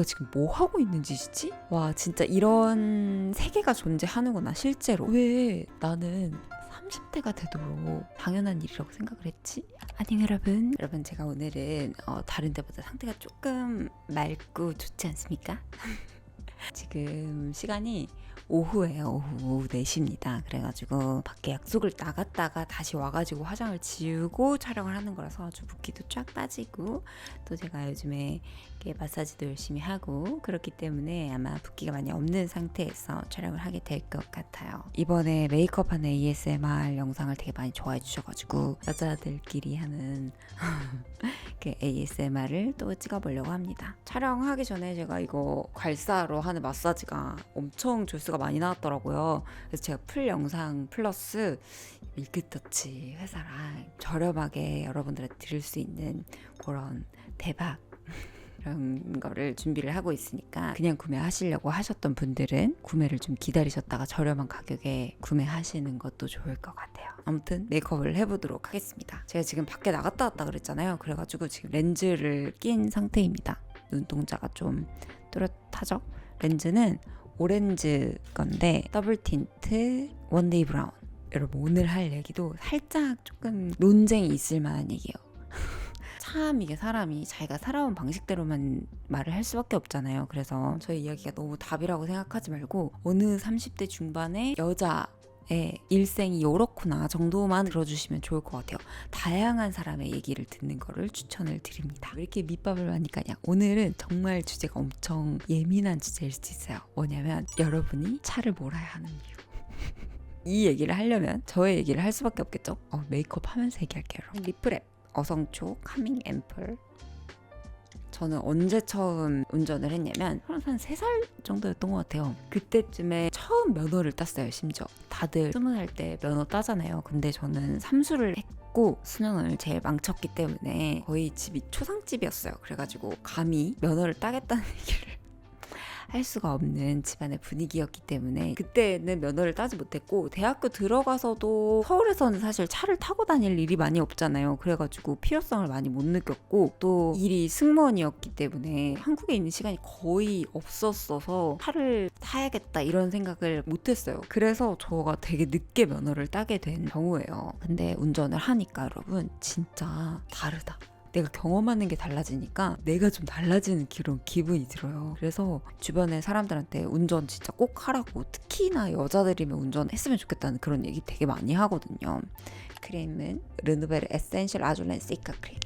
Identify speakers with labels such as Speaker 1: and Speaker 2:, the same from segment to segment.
Speaker 1: 내가 지금 뭐 하고 있는 짓이지? 와, 진짜 이런 세계가 존재하는구나 실제로. 왜 나는 30대가 되도록 당연한 일이라고 생각을 했지? 안녕 여러분 제가 오늘은 다른 때보다 상태가 조금 맑고 좋지 않습니까? 지금 시간이 오후예요. 오후 4시입니다. 그래가지고 밖에 약속을 나갔다가 다시 와가지고 화장을 지우고 촬영을 하는 거라서 아주 붓기도 쫙 빠지고, 또 제가 요즘에 마사지도 열심히 하고 그렇기 때문에 아마 붓기가 많이 없는 상태에서 촬영을 하게 될 것 같아요. 이번에 메이크업하는 ASMR 영상을 되게 많이 좋아해 주셔가지고 여자들끼리 하는 그 ASMR을 또 찍어보려고 합니다. 촬영하기 전에 제가 이거 괄사로 하는 마사지가 엄청 조회수가 많이 나왔더라고요. 그래서 제가 풀 영상 플러스 밀크터치 회사랑 저렴하게 여러분들한테 드릴 수 있는 그런 대박 이런 거를 준비를 하고 있으니까, 그냥 구매하시려고 하셨던 분들은 구매를 좀 기다리셨다가 저렴한 가격에 구매하시는 것도 좋을 것 같아요. 아무튼 메이크업을 해보도록 하겠습니다. 제가 지금 밖에 나갔다 왔다 그랬잖아요. 그래가지고 지금 렌즈를 낀 상태입니다. 눈동자가 좀 또렷하죠? 렌즈는 오렌지 건데 더블 틴트 원데이 브라운. 여러분 오늘 할 얘기도 살짝 조금 논쟁이 있을 만한 얘기예요. 참 이게 사람이 자기가 살아온 방식대로만 말을 할 수밖에 없잖아요. 그래서 저희 이야기가 너무 답이라고 생각하지 말고 어느 30대 중반의 여자의 일생이 이렇구나 정도만 들어주시면 좋을 것 같아요. 다양한 사람의 얘기를 듣는 거를 추천을 드립니다. 왜 이렇게 밑밥을 많이 까냐? 오늘은 정말 주제가 엄청 예민한 주제일 수도 있어요. 뭐냐면 여러분이 차를 몰아야 하는 이유. 이 얘기를 하려면 저의 얘기를 할 수밖에 없겠죠? 메이크업 하면서 얘기할게요. 리프랩, 어성초, 카밍 앰플. 저는 언제 처음 운전을 했냐면 한 3살 정도였던 것 같아요. 그때쯤에 처음 면허를 땄어요. 심지어 다들 20살 때 면허 따잖아요. 근데 저는 삼수를 했고 수능을 제일 망쳤기 때문에 거의 집이 초상집이었어요. 그래가지고 감히 면허를 따겠다는 얘기를 할 수가 없는 집안의 분위기였기 때문에 그때는 면허를 따지 못했고, 대학교 들어가서도 서울에서는 사실 차를 타고 다닐 일이 많이 없잖아요. 그래가지고 필요성을 많이 못 느꼈고, 또 일이 승무원이었기 때문에 한국에 있는 시간이 거의 없었어서 차를 타야겠다 이런 생각을 못했어요. 그래서 저가 되게 늦게 면허를 따게 된 경우예요. 근데 운전을 하니까 여러분 진짜 다르다. 내가 경험하는 게 달라지니까 내가 좀 달라지는 그런 기분이 들어요. 그래서 주변에 사람들한테 운전 진짜 꼭 하라고, 특히나 여자들이면 운전했으면 좋겠다는 그런 얘기 되게 많이 하거든요. 크림은 르누베르 에센셜 아줄렌 시카 크림.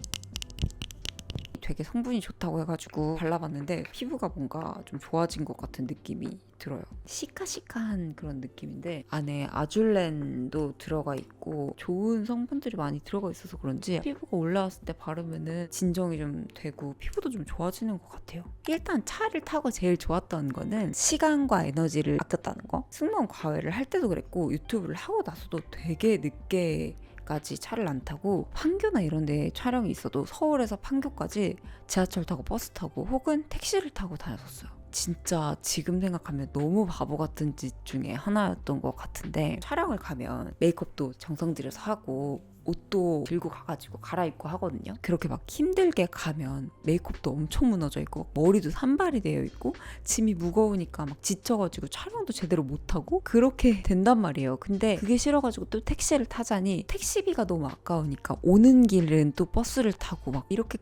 Speaker 1: 되게 성분이 좋다고 해가지고 발라봤는데 피부가 뭔가 좀 좋아진 것 같은 느낌이 들어요. 시카시카한 그런 느낌인데 안에 아줄렌도 들어가 있고 좋은 성분들이 많이 들어가 있어서 그런지 피부가 올라왔을 때 바르면은 진정이 좀 되고 피부도 좀 좋아지는 것 같아요. 일단 차를 타고 제일 좋았던 거는 시간과 에너지를 아꼈다는 거. 승무원 과외를 할 때도 그랬고 유튜브를 하고 나서도 되게 늦게 까지 차를 안 타고 판교나 이런 데 촬영이 있어도 서울에서 판교까지 지하철 타고 버스 타고 혹은 택시를 타고 다녔었어요. 진짜 지금 생각하면 너무 바보 같은 짓 중에 하나였던 것 같은데, 촬영을 가면 메이크업도 정성 들여서 하고 옷도 들고 가가지고 갈아입고 하거든요. 그렇게 막 힘들게 가면 메이크업도 엄청 무너져 있고 머리도 산발이 되어 있고 짐이 무거우니까 막 지쳐가지고 촬영도 제대로 못하고 그렇게 된단 말이에요. 근데 그게 싫어가지고 또 택시를 타자니 택시비가 너무 아까우니까 오는 길은 또 버스를 타고 막 이렇게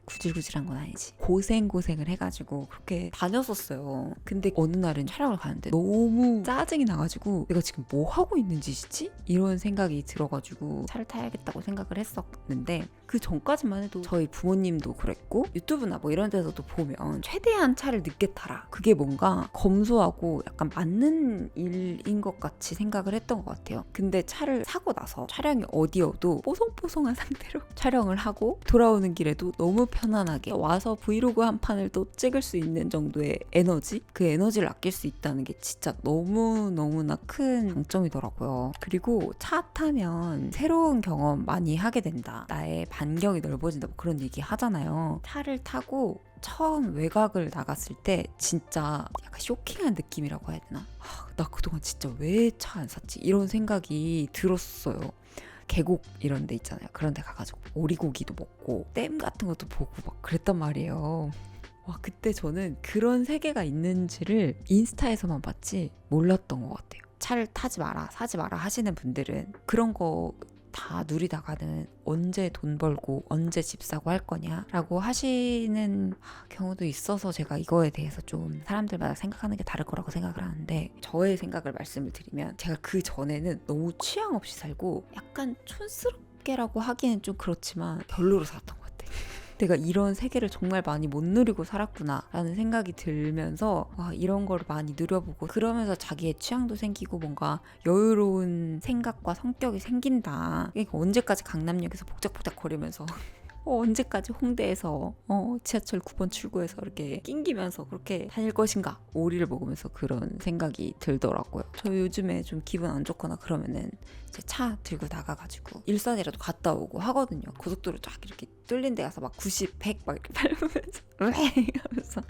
Speaker 1: 구질구질한 건 아니지. 고생을 해가지고 그렇게 다녔었어요. 근데 어느 날은 촬영을 가는데 너무 짜증이 나가지고 내가 지금 뭐 하고 있는 짓이지? 이런 생각이 들어가지고 차를 타야겠다고 생각을 했었는데, 그 전까지만 해도 저희 부모님도 그랬고 유튜브나 뭐 이런 데서도 보면 최대한 차를 늦게 타라. 그게 뭔가 검소하고 약간 맞는 일인 것 같이 생각을 했던 것 같아요. 근데 차를 사고 나서 촬영이 어디여도 뽀송뽀송한 상태로 촬영을 하고 돌아오는 길에도 너무 편안하게 와서 브이로그 한 판을 또 찍을 수 있는 정도의 에너지? 그 에너지를 아낄 수 있다는 게 진짜 너무나 큰 장점이더라고요. 그리고 차 타면 새로운 경험 많이 하게 된다. 나의 반경이 넓어진다. 뭐 그런 얘기 하잖아요. 차를 타고 처음 외곽을 나갔을 때 진짜 약간 쇼킹한 느낌이라고 해야 되나? 나 그동안 진짜 왜 차 안 샀지? 이런 생각이 들었어요. 계곡 이런 데 있잖아요. 그런 데 가가지고 오리고기도 먹고 댐 같은 것도 보고 막 그랬단 말이에요. 와, 그때 저는 그런 세계가 있는지를 인스타에서만 봤지 몰랐던 것 같아요. 차를 타지 마라, 사지 마라 하시는 분들은 그런 거 다 누리다가는 언제 돈 벌고 언제 집 사고 할 거냐라고 하시는 경우도 있어서 제가 이거에 대해서 좀 사람들마다 생각하는 게 다를 거라고 생각을 하는데, 저의 생각을 말씀을 드리면 제가 그 전에는 너무 취향 없이 살고 약간 촌스럽게라고 하기엔 좀 그렇지만 별로로 살았던 것 같아요. 내가 이런 세계를 정말 많이 못 누리고 살았구나 라는 생각이 들면서 와, 이런 거를 많이 누려보고 그러면서 자기의 취향도 생기고 뭔가 여유로운 생각과 성격이 생긴다. 그러니까 언제까지 강남역에서 복작복작 거리면서 언제까지 홍대에서 지하철 9번 출구에서 이렇게 낑기면서 그렇게 다닐 것인가, 오리를 먹으면서 그런 생각이 들더라고요. 저 요즘에 좀 기분 안 좋거나 그러면은 이제 차 들고 나가가지고 일산이라도 갔다 오고 하거든요. 고속도로 쫙 이렇게 뚫린 데 가서 막 90, 100 막 이렇게 밟으면서 왜 하면서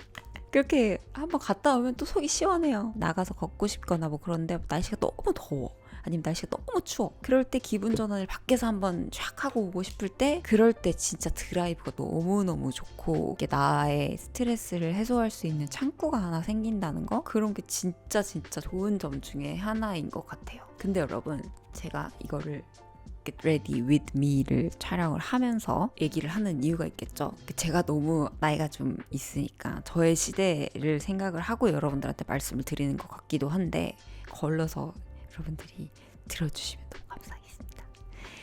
Speaker 1: 그렇게 한번 갔다 오면 또 속이 시원해요. 나가서 걷고 싶거나 뭐 그런데 날씨가 너무 더워, 아니면 날씨가 너무 추워, 그럴 때 기분 전환을 밖에서 한번 쫙 하고 오고 싶을 때, 그럴 때 진짜 드라이브가 너무너무 좋고 이게 나의 스트레스를 해소할 수 있는 창구가 하나 생긴다는 거, 그런 게 진짜 좋은 점 중에 하나인 것 같아요. 근데 여러분, 제가 이거를 Get Ready With Me를 촬영을 하면서 얘기를 하는 이유가 있겠죠. 제가 너무 나이가 좀 있으니까 저의 시대를 생각을 하고 여러분들한테 말씀을 드리는 것 같기도 한데, 걸러서 여러분들이 들어주시면 너무 감사하겠습니다.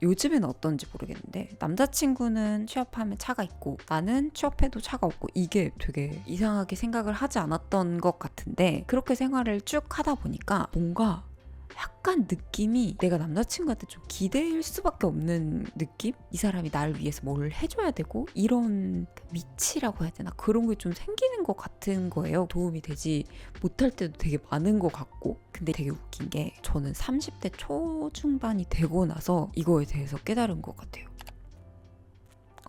Speaker 1: 요즘에는 어떤지 모르겠는데 남자친구는 취업하면 차가 있고 나는 취업해도 차가 없고, 이게 되게 이상하게 생각을 하지 않았던 것 같은데, 그렇게 생활을 쭉 하다 보니까 뭔가 약간 느낌이 내가 남자친구한테 좀 기대일 수밖에 없는 느낌? 이 사람이 나를 위해서 뭘 해줘야 되고 이런 미치라고 해야 되나? 그런 게 좀 생기는 것 같은 거예요. 도움이 되지 못할 때도 되게 많은 것 같고. 근데 되게 웃긴 게 저는 30대 초중반이 되고 나서 이거에 대해서 깨달은 것 같아요.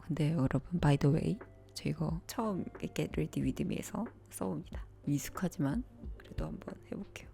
Speaker 1: 근데 여러분, by the way, 저 이거 처음 Get Ready With Me에서 써봅니다. 미숙하지만 그래도 한번 해볼게요.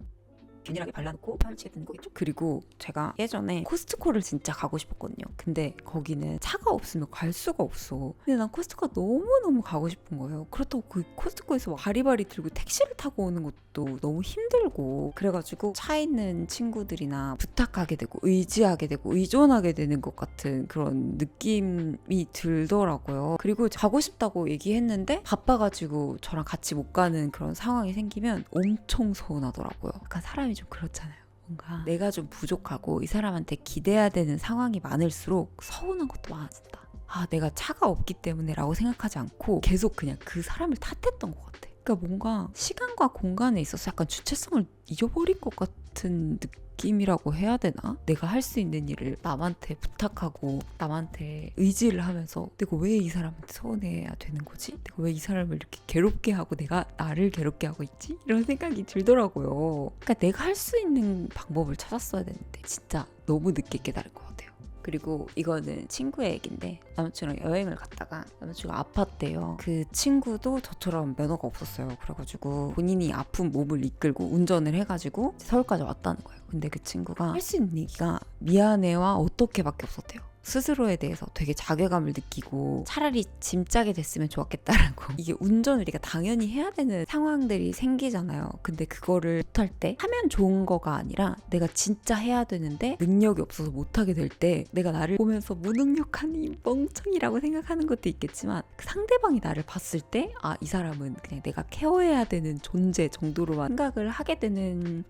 Speaker 1: 균일하게 발라놓고 펼치게 되는 거겠죠? 그리고 제가 예전에 코스트코를 진짜 가고 싶었거든요. 근데 거기는 차가 없으면 갈 수가 없어. 근데 난 코스트코가 너무너무 가고 싶은 거예요. 그렇다고 그 코스트코에서 바리바리 들고 택시를 타고 오는 것도 너무 힘들고, 그래가지고 차 있는 친구들이나 부탁하게 되고 의지하게 되고 의존하게 되는 것 같은 그런 느낌이 들더라고요. 그리고 가고 싶다고 얘기했는데 바빠가지고 저랑 같이 못 가는 그런 상황이 생기면 엄청 서운하더라고요. 약간 사람이 좀 그렇잖아요. 뭔가 내가 좀 부족하고 이 사람한테 기대야 되는 상황이 많을수록 서운한 것도 많아진다. 아, 내가 차가 없기 때문에 라고 생각하지 않고 계속 그냥 그 사람을 탓했던 것 같아. 그러니까 뭔가 시간과 공간에 있어서 약간 주체성을 잊어버린 것 같은 느낌이라고 해야 되나? 내가 할 수 있는 일을 남한테 부탁하고 남한테 의지를 하면서 내가 왜 이 사람한테 서운해야 되는 거지? 내가 왜 이 사람을 이렇게 괴롭게 하고 내가 나를 괴롭게 하고 있지? 이런 생각이 들더라고요. 그러니까 내가 할 수 있는 방법을 찾았어야 되는데 진짜 너무 늦게 깨달은 것 같아요. 그리고 이거는 친구의 얘기인데, 남자친구랑 여행을 갔다가 남자친구가 아팠대요. 그 친구도 저처럼 면허가 없었어요. 그래가지고 본인이 아픈 몸을 이끌고 운전을 해가지고 서울까지 왔다는 거예요. 근데 그 친구가 할 수 있는 얘기가 미안해와 어떻게밖에 없었대요. 스스로에 대해서 되게 자괴감을 느끼고 차라리 짐 짜게 됐으면 좋았겠다라고. 이게 운전을 우리가 당연히 해야 되는 상황들이 생기잖아요. 근데 그거를 못할 때 하면 좋은 거가 아니라 내가 진짜 해야 되는데 능력이 없어서 못하게 될 때 내가 나를 보면서 무능력한 이 멍청이라고 생각하는 것도 있겠지만, 그 상대방이 나를 봤을 때 아, 이 사람은 그냥 내가 케어해야 되는 존재 정도로만 생각을 하게 되는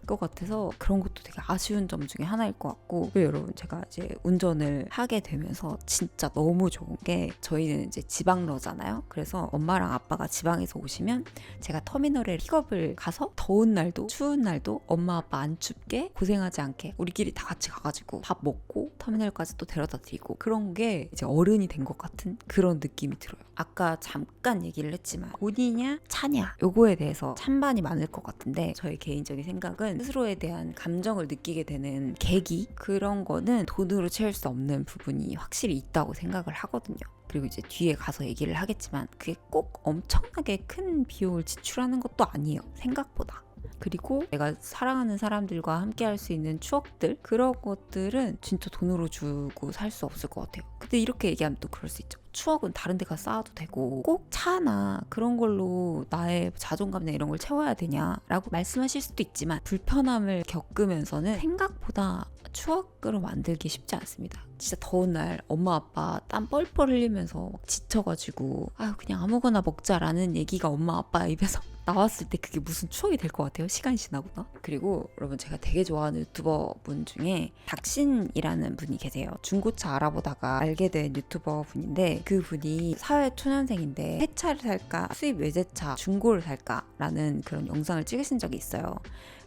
Speaker 1: 것 같아서 그런 것도 되게 아쉬운 점 중에 하나일 것 같고. 여러분, 제가 이제 운전을 하게 되면서 진짜 너무 좋은 게, 저희는 이제 지방러잖아요. 그래서 엄마랑 아빠가 지방에서 오시면 제가 터미널에 픽업을 가서 더운 날도 추운 날도 엄마 아빠 안 춥게 고생하지 않게 우리끼리 다 같이 가가지고 밥 먹고 터미널까지 또 데려다 드리고, 그런 게 이제 어른이 된 것 같은 그런 느낌이 들어요. 아까 잠깐 얘기를 했지만 돈이냐 차냐 요거에 대해서 찬반이 많을 것 같은데, 저의 개인적인 생각은 스스로에 대한 감정을 느끼게 되는 계기, 그런 거는 돈으로 채울 수 없는 부분이 확실히 있다고 생각을 하거든요. 그리고 이제 뒤에 가서 얘기를 하겠지만 그게 꼭 엄청나게 큰 비용을 지출하는 것도 아니에요, 생각보다. 그리고 내가 사랑하는 사람들과 함께 할 수 있는 추억들, 그런 것들은 진짜 돈으로 주고 살 수 없을 것 같아요. 근데 이렇게 얘기하면 또 그럴 수 있죠. 추억은 다른 데 가서 쌓아도 되고 꼭 차나 그런 걸로 나의 자존감이나 이런 걸 채워야 되냐라고 말씀하실 수도 있지만 불편함을 겪으면서는 생각보다 추억으로 만들기 쉽지 않습니다. 진짜 더운 날 엄마 아빠 땀 뻘뻘 흘리면서 막 지쳐가지고 아유 그냥 아무거나 먹자라는 얘기가 엄마 아빠 입에서 나왔을 때 그게 무슨 추억이 될 것 같아요. 시간이 지나고나. 그리고 여러분 제가 되게 좋아하는 유튜버 분 중에 닥신이라는 분이 계세요. 중고차 알아보다가 알게 된 유튜버 분인데 그 분이 사회초년생인데 새 차를 살까 수입 외제차 중고를 살까라는 그런 영상을 찍으신 적이 있어요.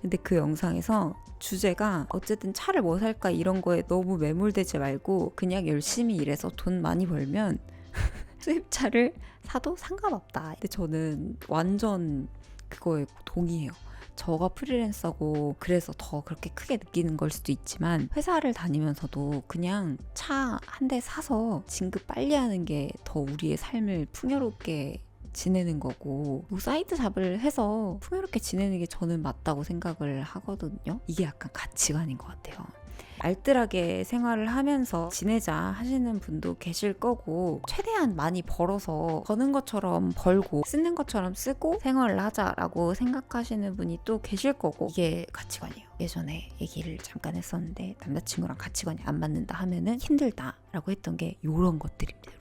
Speaker 1: 근데 그 영상에서 주제가 어쨌든 차를 뭐 살까 이런 거에 너무 매몰되지 말고 그냥 열심히 일해서 돈 많이 벌면 수입차를 사도 상관없다. 근데 저는 완전 그거에 동의해요. 저가 프리랜서고 그래서 더 그렇게 크게 느끼는 걸 수도 있지만 회사를 다니면서도 그냥 차 한 대 사서 진급 빨리 하는 게 더 우리의 삶을 풍요롭게 지내는 거고 뭐 사이드 잡을 해서 풍요롭게 지내는 게 저는 맞다고 생각을 하거든요. 이게 약간 가치관인 것 같아요. 알뜰하게 생활을 하면서 지내자 하시는 분도 계실 거고 최대한 많이 벌어서 버는 것처럼 벌고 쓰는 것처럼 쓰고 생활을 하자라고 생각하시는 분이 또 계실 거고 이게 가치관이에요. 예전에 얘기를 잠깐 했었는데 남자친구랑 가치관이 안 맞는다 하면은 힘들다라고 했던 게 요런 것들입니다.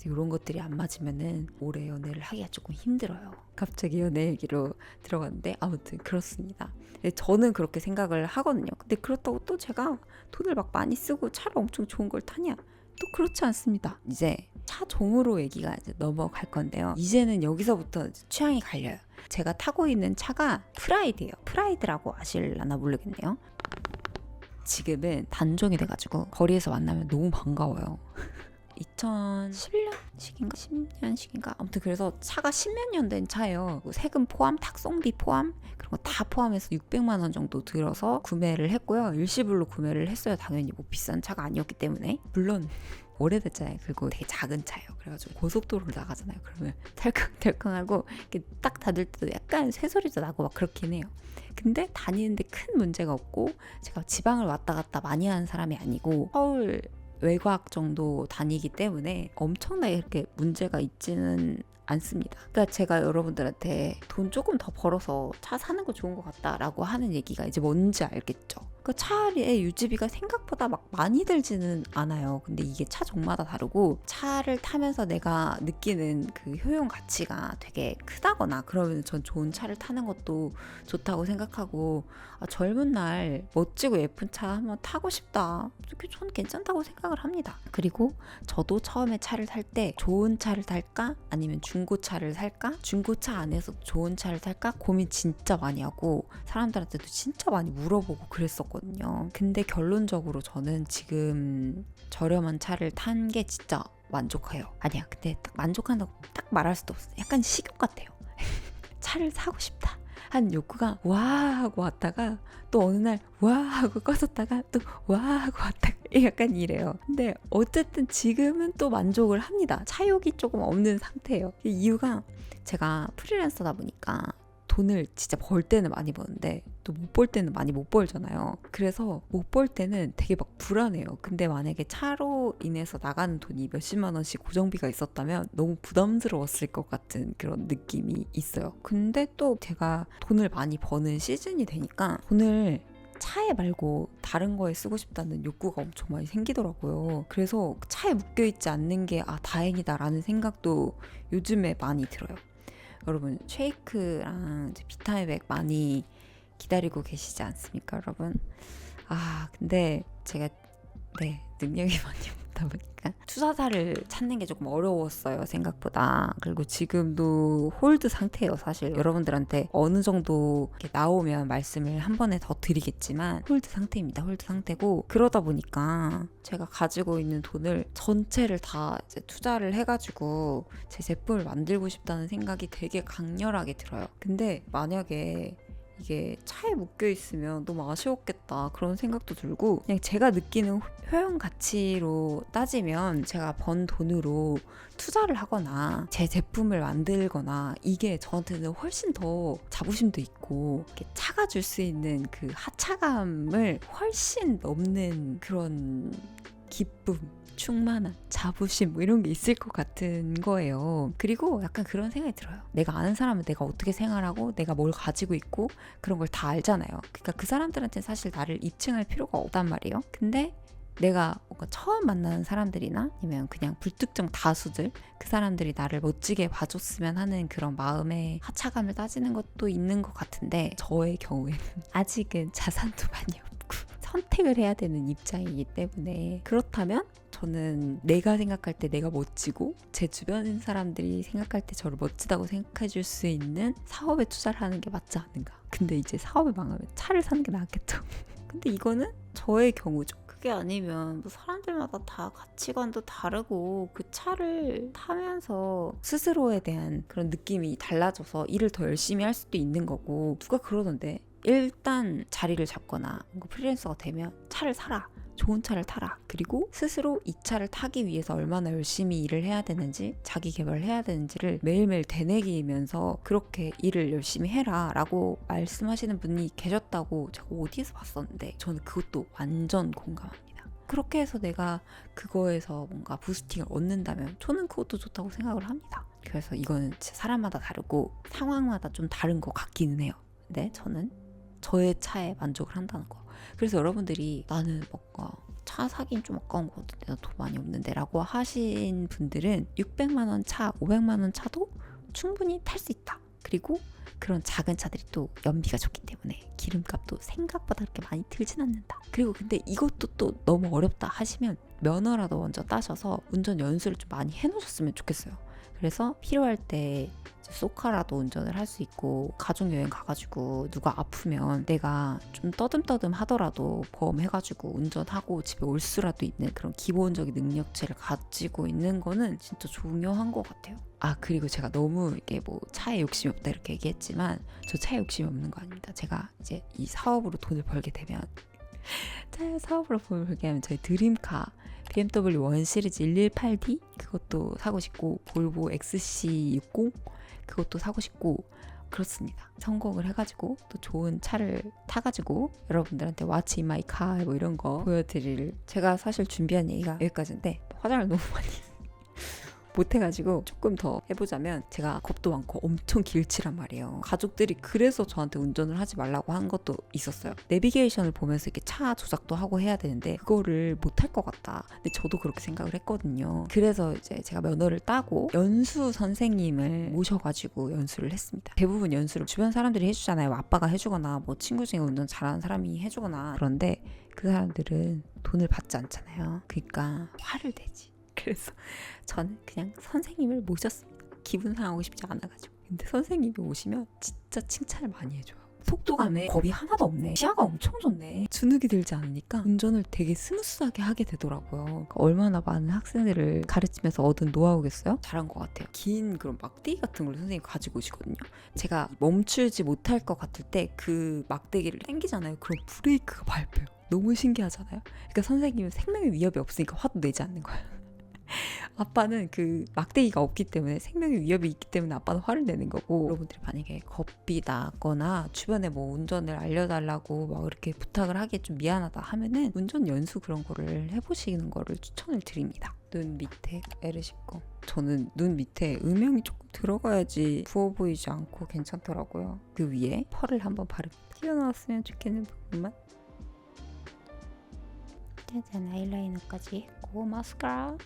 Speaker 1: 요런 것들이 안 맞으면은 오래 연애를 하기가 조금 힘들어요. 갑자기 연애 얘기로 들어갔는데 아무튼 그렇습니다. 저는 그렇게 생각을 하거든요. 근데 그렇다고 또 제가 돈을 막 많이 쓰고 차를 엄청 좋은 걸 타냐? 또 그렇지 않습니다. 이제 차종으로 얘기가 이제 넘어갈 건데요. 이제는 여기서부터 취향이 갈려요. 제가 타고 있는 차가 프라이드예요. 프라이드라고 아실라나 모르겠네요. 지금은 단종이 돼가지고 거리에서 만나면 너무 반가워요. 2011년식인가 10년식인가 아무튼 그래서 차가 10몇 년 된 차예요. 세금 포함, 탁송비 포함 그런 거 다 포함해서 600만 원 정도 들어서 구매를 했고요. 일시불로 구매를 했어요. 당연히 뭐 비싼 차가 아니었기 때문에. 물론 오래됐잖아요. 그리고 되게 작은 차예요. 그래가지고 고속도로를 나가잖아요. 그러면 덜컹덜컹하고 이렇게 딱 닫을 때도 약간 새소리도 나고 막 그렇긴 해요. 근데 다니는데 큰 문제가 없고 제가 지방을 왔다 갔다 많이 하는 사람이 아니고 서울 외곽 정도 다니기 때문에 엄청나게 이렇게 문제가 있지는 않습니다. 그러니까 제가 여러분들한테 돈 조금 더 벌어서 차 사는 거 좋은 것 같다라고 하는 얘기가 이제 뭔지 알겠죠? 그 차의 유지비가 생각보다 막 많이 들지는 않아요. 근데 이게 차종마다 다르고 차를 타면서 내가 느끼는 그 효용 가치가 되게 크다거나 그러면 전 좋은 차를 타는 것도 좋다고 생각하고 젊은 날 멋지고 예쁜 차 한번 타고 싶다. 이렇게 전 괜찮다고 생각을 합니다. 그리고 저도 처음에 차를 탈 때 좋은 차를 탈까? 아니면 중고차를 살까? 중고차 안에서 좋은 차를 살까? 고민 진짜 많이 하고 사람들한테도 진짜 많이 물어보고 그랬었거든요. 근데 결론적으로 저는 지금 저렴한 차를 탄 게 진짜 만족해요. 아니야, 근데 딱 만족한다고 딱 말할 수도 없어요. 약간 식욕 같아요. 차를 사고 싶다. 한 욕구가 와 하고 왔다가 또 어느 날 와 하고 꺼졌다가 또 와 하고 왔다가 약간 이래요. 근데 어쨌든 지금은 또 만족을 합니다. 차욕이 조금 없는 상태예요. 이유가 제가 프리랜서다 보니까 돈을 진짜 벌 때는 많이 버는데 또 못 벌 때는 많이 못 벌잖아요. 그래서 못 벌 때는 되게 막 불안해요. 근데 만약에 차로 인해서 나가는 돈이 몇십만 원씩 고정비가 있었다면 너무 부담스러웠을 것 같은 그런 느낌이 있어요. 근데 또 제가 돈을 많이 버는 시즌이 되니까 돈을 차에 말고 다른 거에 쓰고 싶다는 욕구가 엄청 많이 생기더라고요. 그래서 차에 묶여있지 않는 게 다행이다라는 생각도 요즘에 많이 들어요. 여러분 쉐이크랑 비타민백 많이 기다리고 계시지 않습니까, 여러분? 근데 제가 능력이 많이 없다 보니까 투자자를 찾는 게 조금 어려웠어요, 생각보다. 그리고 지금도 홀드 상태예요. 사실 여러분들한테 어느 정도 이렇게 나오면 말씀을 한 번에 더 드리겠지만 홀드 상태입니다. 홀드 상태고 그러다 보니까 제가 가지고 있는 돈을 전체를 다 이제 투자를 해가지고 제 제품을 만들고 싶다는 생각이 되게 강렬하게 들어요. 근데 만약에 이게 차에 묶여 있으면 너무 아쉬웠겠다 그런 생각도 들고 그냥 제가 느끼는 효용 가치로 따지면 제가 번 돈으로 투자를 하거나 제 제품을 만들거나 이게 저한테는 훨씬 더 자부심도 있고 이렇게 차가 줄 수 있는 그 하차감을 훨씬 넘는 그런 기쁨 충만한 자부심 뭐 이런 게 있을 것 같은 거예요. 그리고 약간 그런 생각이 들어요. 내가 아는 사람은 내가 어떻게 생활하고 내가 뭘 가지고 있고 그런 걸 다 알잖아요. 그러니까 그 사람들한테 사실 나를 입증할 필요가 없단 말이에요. 근데 내가 뭔가 처음 만나는 사람들이나 아니면 그냥 불특정 다수들 그 사람들이 나를 멋지게 봐줬으면 하는 그런 마음의 하차감을 따지는 것도 있는 것 같은데 저의 경우에는 아직은 자산도 많이 없고 선택을 해야 되는 입장이기 때문에 그렇다면 저는 내가 생각할 때 내가 멋지고 제 주변 사람들이 생각할 때 저를 멋지다고 생각해 줄 수 있는 사업에 투자를 하는 게 맞지 않는가. 근데 이제 사업이 망하면 차를 사는 게 낫겠죠. 근데 이거는 저의 경우죠. 그게 아니면 뭐 사람들마다 다 가치관도 다르고 그 차를 타면서 스스로에 대한 그런 느낌이 달라져서 일을 더 열심히 할 수도 있는 거고 누가 그러던데 일단 자리를 잡거나 프리랜서가 되면 차를 사라. 좋은 차를 타라. 그리고 스스로 이 차를 타기 위해서 얼마나 열심히 일을 해야 되는지 자기 개발을 해야 되는지를 매일매일 되새기면서 그렇게 일을 열심히 해라 라고 말씀하시는 분이 계셨다고 제가 어디에서 봤었는데 저는 그것도 완전 공감합니다. 그렇게 해서 내가 그거에서 뭔가 부스팅을 얻는다면 저는 그것도 좋다고 생각을 합니다. 그래서 이거는 사람마다 다르고 상황마다 좀 다른 것 같기는 해요. 근데 저는 저의 차에 만족을 한다는 거. 그래서 여러분들이 나는 뭔가 차 사긴 좀 아까운 것 같은데 나 돈 많이 없는데 라고 하신 분들은 600만 원 차, 500만 원 차도 충분히 탈 수 있다. 그리고 그런 작은 차들이 또 연비가 좋기 때문에 기름값도 생각보다 그렇게 많이 들진 않는다. 그리고 근데 이것도 또 너무 어렵다 하시면 면허라도 먼저 따셔서 운전 연수를 좀 많이 해놓으셨으면 좋겠어요. 그래서 필요할 때 쏘카라도 운전을 할 수 있고 가족여행 가가지고 누가 아프면 내가 좀 떠듬떠듬 하더라도 보험해가지고 운전하고 집에 올 수라도 있는 그런 기본적인 능력치를 가지고 있는 거는 진짜 중요한 것 같아요. 아 그리고 제가 너무 이게 뭐 차에 욕심이 없다 이렇게 얘기했지만 저 차에 욕심이 없는 거 아닙니다. 제가 이제 이 사업으로 돈을 벌게 되면 차 사업으로 돈을 벌게 하면 저희 드림카 BMW 1 시리즈 118D 그것도 사고 싶고 볼보 XC60 그것도 사고 싶고 그렇습니다. 성공을 해가지고 또 좋은 차를 타가지고 여러분들한테 What's in my car 뭐 이런 거 보여드릴 제가 사실 준비한 얘기가 여기까지인데 화장을 너무 많이 못해가지고 조금 더 해보자면 제가 겁도 많고 엄청 길치란 말이에요. 가족들이 그래서 저한테 운전을 하지 말라고 한 것도 있었어요. 내비게이션을 보면서 이렇게 차 조작도 하고 해야 되는데 그거를 못할 것 같다. 근데 저도 그렇게 생각을 했거든요. 그래서 이제 제가 면허를 따고 연수 선생님을 모셔가지고 연수를 했습니다. 대부분 연수를 주변 사람들이 해주잖아요. 아빠가 해주거나 뭐 친구 중에 운전 잘하는 사람이 해주거나 그런데 그 사람들은 돈을 받지 않잖아요. 그러니까 화를 내지. 그래서 저는 그냥 선생님을 모셨습니다. 기분 상하고 싶지 않아가지고. 근데 선생님이 오시면 진짜 칭찬을 많이 해줘요. 속도감에 겁이 하나도 없네. 시야가 엄청 좋네. 주눅이 들지 않으니까 운전을 되게 스무스하게 하게 되더라고요. 그러니까 얼마나 많은 학생들을 가르치면서 얻은 노하우겠어요? 잘한 것 같아요. 긴 그런 막대기 같은 걸 선생님이 가지고 오시거든요. 제가 멈추지 못할 것 같을 때 그 막대기를 당기잖아요. 그럼 브레이크가 밟혀요. 너무 신기하잖아요. 그러니까 선생님은 생명의 위협이 없으니까 화도 내지 않는 거예요. 아빠는 그 막대기가 없기 때문에 생명의 위협이 있기 때문에 아빠는 화를 내는 거고 여러분들이 만약에 겁이 나거나 주변에 뭐 운전을 알려달라고 막 이렇게 부탁을 하기에 좀 미안하다 하면은 운전 연수 그런 거를 해보시는 거를 추천을 드립니다. 눈 밑에 L10거 저는 눈 밑에 음영이 조금 들어가야지 부어 보이지 않고 괜찮더라고요. 그 위에 펄을 한번 바르고 튀어나왔으면 좋겠는 부분만 짜잔 아이라이너까지 했고 마스카라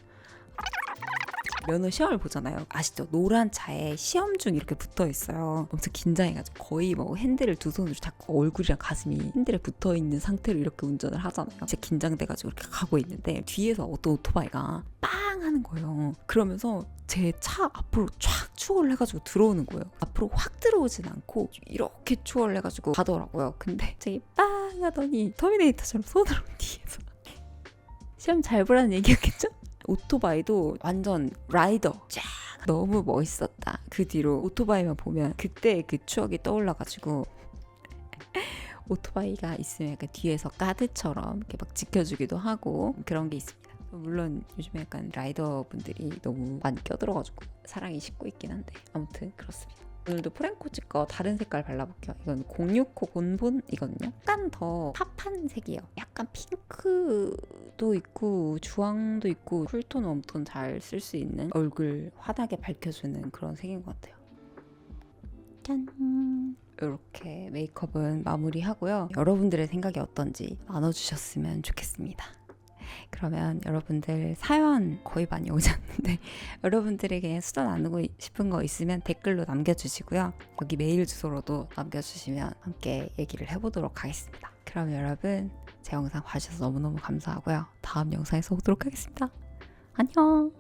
Speaker 1: 면허 시험을 보잖아요. 아시죠? 노란 차에 시험 중 이렇게 붙어 있어요. 엄청 긴장해가지고 거의 뭐 핸들을 두 손으로 잡고 얼굴이랑 가슴이 핸들에 붙어 있는 상태로 이렇게 운전을 하잖아요. 진짜 긴장돼가지고 이렇게 가고 있는데 뒤에서 어떤 오토바이가 빵 하는 거예요. 그러면서 제 차 앞으로 촥 추월을 해가지고 들어오는 거예요. 앞으로 확 들어오진 않고 이렇게 추월을 해가지고 가더라고요. 근데 갑자기 빵 하더니 터미네이터처럼 손으로 뒤에서 시험 잘 보라는 얘기였겠죠? 오토바이도 완전 라이더 쫙 너무 멋있었다. 그 뒤로 오토바이만 보면 그때 그 추억이 떠올라가지고 오토바이가 있으면 약간 뒤에서 가드처럼 이렇게 막 지켜주기도 하고 그런 게 있습니다. 물론 요즘에 약간 라이더 분들이 너무 많이 껴들어가지고 사랑이 식고 있긴 한데 아무튼 그렇습니다. 오늘도 프랭코치 거 다른 색깔 발라볼게요. 이건 065 곤본이거든요. 약간 더 팝한 색이에요. 약간 약간 핑크도 있고 주황도 있고 쿨톤, 웜톤 잘 쓸 수 있는 얼굴 환하게 밝혀주는 그런 색인 것 같아요. 짠! 이렇게 메이크업은 마무리하고요. 여러분들의 생각이 어떤지 나눠주셨으면 좋겠습니다. 그러면 여러분들 사연 거의 많이 오지 않는데 여러분들에게 수다 나누고 싶은 거 있으면 댓글로 남겨주시고요. 여기 메일 주소로도 남겨주시면 함께 얘기를 해보도록 하겠습니다. 그럼 여러분 제 영상 봐주셔서 너무너무 감사하고요. 다음 영상에서 오도록 하겠습니다. 안녕.